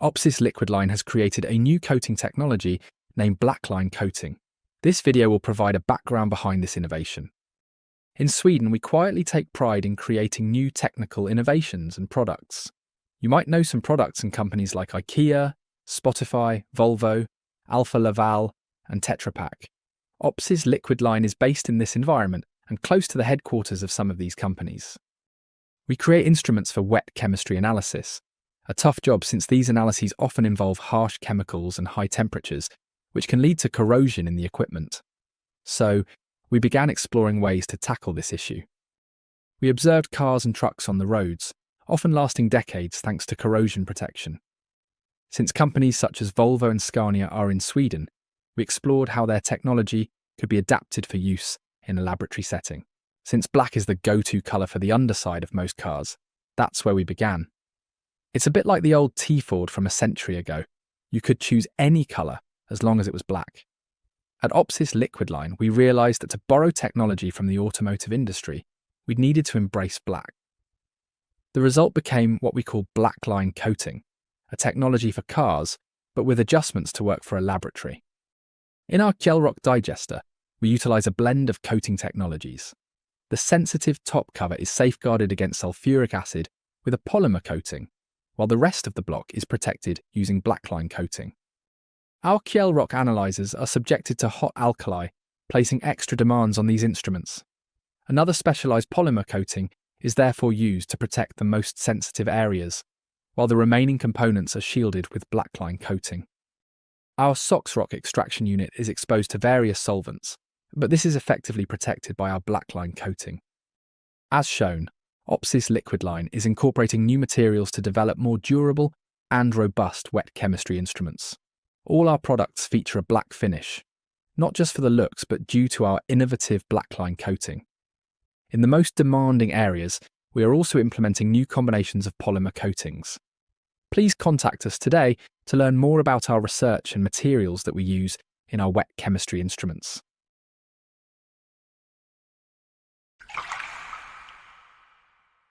OPSIS LiquidLINE has created a new coating technology named BlackLINE coating. This video will provide a background behind this innovation. In Sweden, we quietly take pride in creating new technical innovations and products. You might know some products and companies like IKEA, Spotify, Volvo, Alfa Laval, and Tetra Pak. OPSIS LiquidLINE is based in this environment and close to the headquarters of some of these companies. We create instruments for wet chemistry analysis, a tough job since these analyses often involve harsh chemicals and high temperatures, which can lead to corrosion in the equipment. So, we began exploring ways to tackle this issue. We observed cars and trucks on the roads, often lasting decades thanks to corrosion protection. Since companies such as Volvo and Scania are in Sweden, we explored how their technology could be adapted for use in a laboratory setting. Since black is the go-to colour for the underside of most cars, that's where we began. It's a bit like the old T-Ford from a century ago. You could choose any colour as long as it was black. At OPSIS LiquidLINE, we realised that to borrow technology from the automotive industry, we needed to embrace black. The result became what we call BlackLINE coating, a technology for cars, but with adjustments to work for a laboratory. In our Kjellrock digester, we utilise a blend of coating technologies. The sensitive top cover is safeguarded against sulfuric acid with a polymer coating, while the rest of the block is protected using BlackLINE coating. Our Kjellrock analyzers are subjected to hot alkali, placing extra demands on these instruments. Another specialized polymer coating is therefore used to protect the most sensitive areas, while the remaining components are shielded with BlackLINE coating. Our SOxRock extraction unit is exposed to various solvents, but this is effectively protected by our BlackLINE coating. As shown, OPSIS LiquidLINE is incorporating new materials to develop more durable and robust wet chemistry instruments. All our products feature a black finish, not just for the looks but due to our innovative BlackLINE coating. In the most demanding areas, we are also implementing new combinations of polymer coatings. Please contact us today to learn more about our research and materials that we use in our wet chemistry instruments.